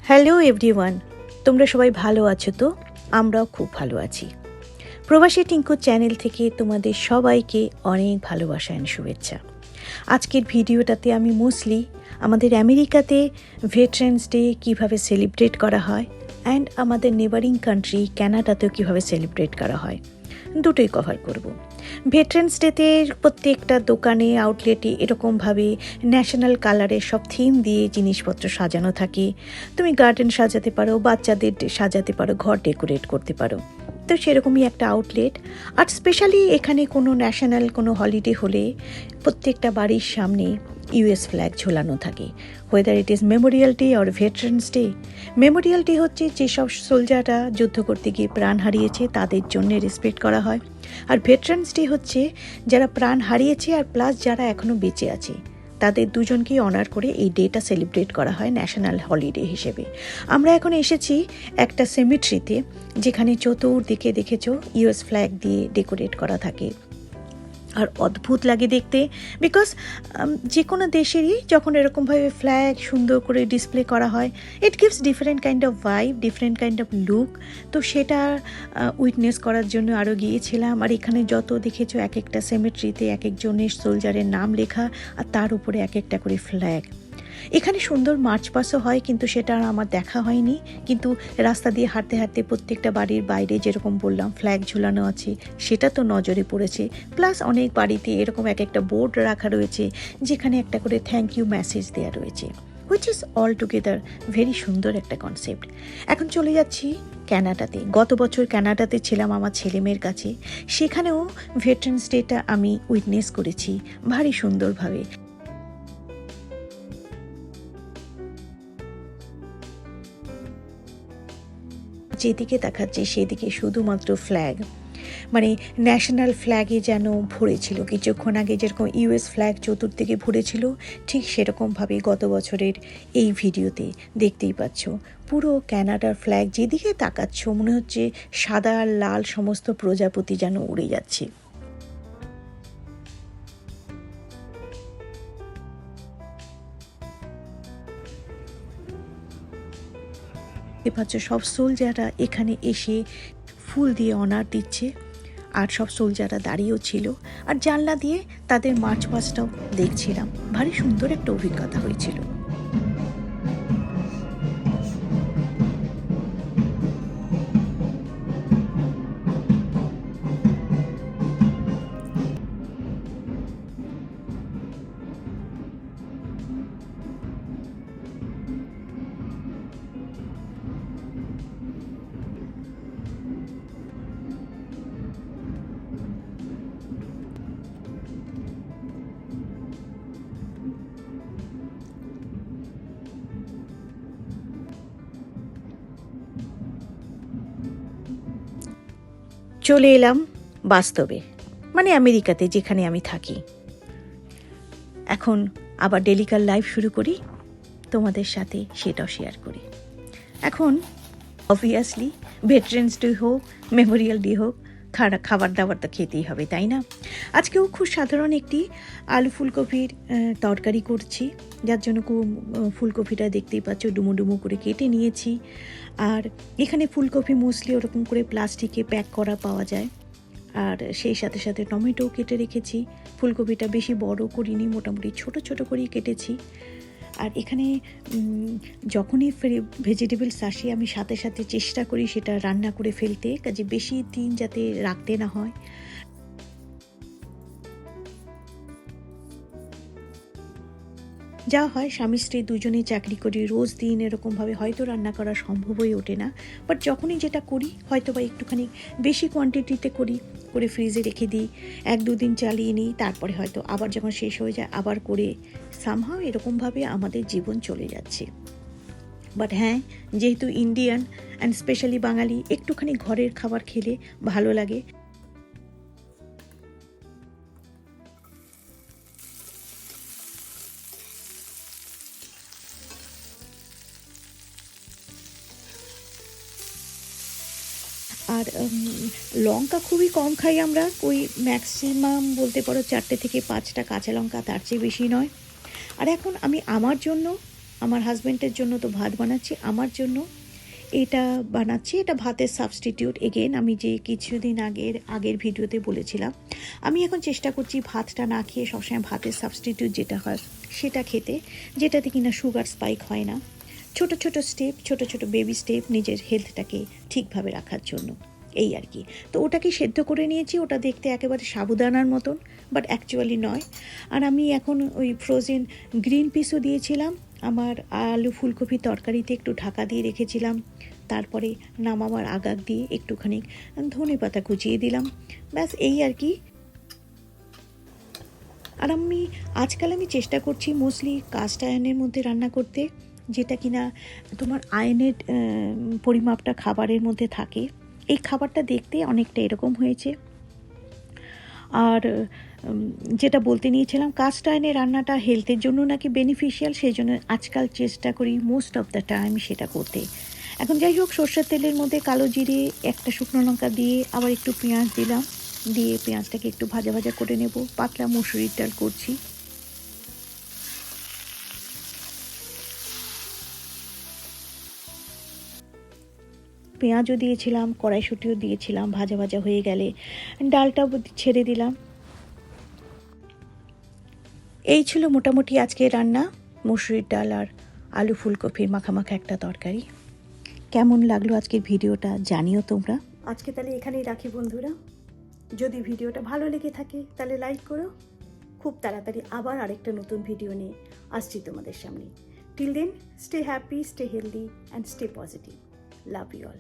Hello everyone, তোমরা সবাই ভালো আছো তো? আমরাও খুব ভালো আছি। প্রবাসী টিঙ্কু চ্যানেল থেকে তোমাদের সবাইকে অনেক ভালোবাসা অ্যান্ড শুভেচ্ছা। আজকের ভিডিওটাতে আমি মোস্টলি আমাদের আমেরিকাতে ভেটারেন্স ডে কীভাবে সেলিব্রেট করা হয় অ্যান্ড আমাদের নেবারিং কান্ট্রি কানাডাতেও কীভাবে সেলিব্রেট করা হয় দুটোই কভার করব। ভেটারেন্স ডেতে প্রত্যেকটা দোকানে আউটলেটে এরকমভাবে ন্যাশনাল কালারের সব থিম দিয়ে জিনিসপত্র সাজানো থাকে। তুমি গার্ডেন সাজাতে পারো, বাচ্চাদের সাজাতে পারো, ঘর ডেকোরেট করতে পারো। তো সেরকমই একটা আউটলেট। আর স্পেশালি এখানে কোনো ন্যাশনাল কোনো হলিডে হলে প্রত্যেকটা বাড়ির সামনে ইউএস ফ্ল্যাগ ঝোলানো থাকে, whether it is Memorial day or veterans day. Memorial day হচ্ছে যেসব সোলজাররা যুদ্ধ করতে গিয়ে প্রাণ হারিয়েছে তাদের জন্য রেসপেক্ট করা হয়, আর ভেটারেন্স ডে হচ্ছে যারা প্রাণ হারিয়েছে আর প্লাস যারা এখনও বেঁচে আছে তাদের দুজনকেই অনার করে এই ডেটা সেলিব্রেট করা হয় ন্যাশনাল হলিডে হিসেবে। আমরা এখন এসেছি একটা সেমিট্রিতে যেখানে চতুর্দিকে দেখেছো ইউএস ফ্ল্যাগ দিয়ে ডেকোরেট করা থাকে, আর অদ্ভুত লাগে দেখতে। বিকজ যে কোনো দেশেরই যখন এরকমভাবে ফ্ল্যাগ সুন্দর করে ডিসপ্লে করা হয়, it gives different kind of vibe, different kind of look. তো সেটা উইটনেস করার জন্য আরও গিয়েছিলাম। আর এখানে যত দেখেছো এক একটা সেমেট্রিতে এক একজনের সোলজারের নাম লেখা, আর তার উপরে এক একটা করে ফ্ল্যাগ। এখানে সুন্দর মার্চ পাসও হয়, কিন্তু সেটা আর আমার দেখা হয়নি। কিন্তু রাস্তা দিয়ে হাঁটতে হাঁটতে প্রত্যেকটা বাড়ির বাইরে যেরকম বললাম ফ্ল্যাগ ঝুলানো আছে সেটা তো নজরে পড়েছে। প্লাস অনেক বাড়িতে এরকম এক একটা বোর্ড রাখা রয়েছে যেখানে একটা করে থ্যাংক ইউ মেসেজ দেওয়া রয়েছে, which is all together very সুন্দর একটা কনসেপ্ট। এখন চলে যাচ্ছি কানাডাতে। গত বছর কানাডাতে ছিলাম আমার ছেলেমেয়ের কাছে, সেখানেও ভেটারেন্স ডেটা আমি উইটনেস করেছি ভারী সুন্দরভাবে। যেদিকে তাকাচ্ছে সেদিকে শুধুমাত্র ফ্ল্যাগ, মানে ন্যাশনাল ফ্ল্যাগে যেন ভরেছিল। কিছুক্ষণ আগে যেরকম ইউএস ফ্ল্যাগ চতুর্দিকে ভরেছিল, ঠিক সেরকমভাবে গত বছরের এই ভিডিওতে দেখতেই পাচ্ছ পুরো কানাডার ফ্ল্যাগ। যেদিকে তাকাচ্ছ মনে হচ্ছে সাদা আর লাল সমস্ত প্রজাপতি যেন উড়ে যাচ্ছে। পাচ্ছ সব সোলজাররা এখানে এসে ফুল দিয়ে অনার দিচ্ছে, আর সব সোলজাররা দাঁড়িয়েও ছিল, আর জানলা দিয়ে তাদের মার্চ পাস্টটাও দেখছিলাম। ভারী সুন্দর একটা অভিজ্ঞতা হয়েছিল। চলে এলাম বাস্তবে, মানে আমেরিকাতে যেখানে আমি থাকি। এখন আবার ডেলিকার লাইফ শুরু করি, তোমাদের সাথে সেটাও শেয়ার করি। এখন অবভিয়াসলি ভেটারেন্স ডে হোক, মেমোরিয়াল ডে হোক, খাবার দাবার তো খেতেই হবে, তাই না? আজকেও খুব সাধারণ একটি আলু ফুলকপির তরকারি করছি, যার জন্য ফুলকপিটা দেখতেই পাচ্ছ ডুমো ডুমো করে কেটে নিয়েছি। আর এখানে ফুলকপি মোস্টলি ওরকম করে প্লাস্টিকে প্যাক করা পাওয়া যায়, আর সেই সাথে সাথে টমেটোও কেটে রেখেছি। ফুলকপিটা বেশি বড় করিনি, মোটামুটি ছোট ছোট করেই কেটেছি। আর এখানে যখনই ভেজিটেবলস আসে আমি সাথে সাথে চেষ্টা করি সেটা রান্না করে ফেলতে, কাজে বেশি দিন যাতে রাখতে না হয়। যা হয় স্বামী স্ত্রী দুজনেই চাকরি করি, রোজ দিন এরকমভাবে হয়তো রান্না করা সম্ভব হয়ে ওঠে না, বাট যখনই যেটা করি হয়তো বা একটুখানি বেশি কোয়ান্টিটিতে করে ফ্রিজে রেখে দিই, 1-2 দিন চালিয়ে নিই, তারপরে হয়তো আবার যখন শেষ হয়ে যায় আবার করে সামহাও এরকমভাবে আমাদের জীবন চলে যাচ্ছে। বাট হ্যাঁ, যেহেতু ইন্ডিয়ান অ্যান্ড স্পেশালি বাঙালি, একটুখানি ঘরের খাবার খেলে ভালো লাগে। আর লঙ্কা খুবই কম খাই আমরা, ওই ম্যাক্সিমাম বলতে পারো 4 থেকে 5টা কাঁচা লঙ্কা, তার চেয়ে বেশি নয়। আর এখন আমি আমার জন্য আমার হাজব্যান্ডের জন্য তো ভাত বানাচ্ছি, আমার জন্য এটা বানাচ্ছি। এটা ভাতের সাবস্টিটিউট। এগেন আমি যে কিছুদিন আগের ভিডিওতে বলেছিলাম, আমি এখন চেষ্টা করছি ভাতটা না খেয়ে সবসময় ভাতের সাবস্টিটিউট যেটা হয় সেটা খেতে, যেটাতে কিনা সুগার স্পাইক হয় না। ছোট ছোট স্টেপ, ছোট ছোট বেবি স্টেপ নিজের হেলথটাকে ঠিকভাবে রাখার জন্য, এই আর কি। তো ওটাকে সেদ্ধ করে নিয়েছি, ওটা দেখতে একেবারে সাবুদানার মতন, বাট অ্যাকচুয়ালি নয়। আর আমি এখন ওই ফ্রোজেন গ্রিন পিসও দিয়েছিলাম, আমার আলু ফুলকপি তরকারিতে একটু ঢাকা দিয়ে রেখেছিলাম, তারপরে নামাবার আগাগ দিয়ে একটুখানি ধনে পাতা কুচিয়ে দিলাম, ব্যাস এই আর কি। আর আজকাল আমি চেষ্টা করছি মোস্টলি কাস্ট আয়রনের মধ্যে রান্না করতে, যেটা কিনা তোমার আয়রনের পরিমাপটা খাবারের মধ্যে থাকে। এই খাবারটা দেখতে অনেকটা এরকম হয়েছে। আর যেটা বলতে নিয়েছিলাম, কাস্ট আয়রনের রান্নাটা হেলথের জন্য নাকি বেনিফিশিয়াল, সেই জন্য আজকাল চেষ্টা করি মোস্ট অফ দ্য টাইম সেটা করতে। এখন যাই হোক, সর্ষের তেলের মধ্যে কালো জিরে, একটা শুকনো লঙ্কা দিয়ে আবার একটু পেঁয়াজ দিলাম, দিয়ে পেঁয়াজটাকে একটু ভাজা ভাজা করে নেব। পাতলা মুসুরির ডাল করছি। পেঁয়াজও দিয়েছিলাম, কড়াইশুঁটিও দিয়েছিলাম, ভাজা ভাজা হয়ে গেলে ডালটাও ছেড়ে দিলাম। এই ছিল মোটামুটি আজকের রান্না, মুসুরির ডাল আর আলু ফুলকপির মাখামাখা একটা তরকারি। কেমন লাগলো আজকের ভিডিওটা জানিও তোমরা। আজকে তাহলে এখানেই রাখি বন্ধুরা। যদি ভিডিওটা ভালো লেগে থাকে তাহলে লাইক করো। খুব তাড়াতাড়ি আবার আরেকটা নতুন ভিডিও নিয়ে আসছি তোমাদের সামনে। Till then, stay happy, stay healthy and stay positive. Love you all.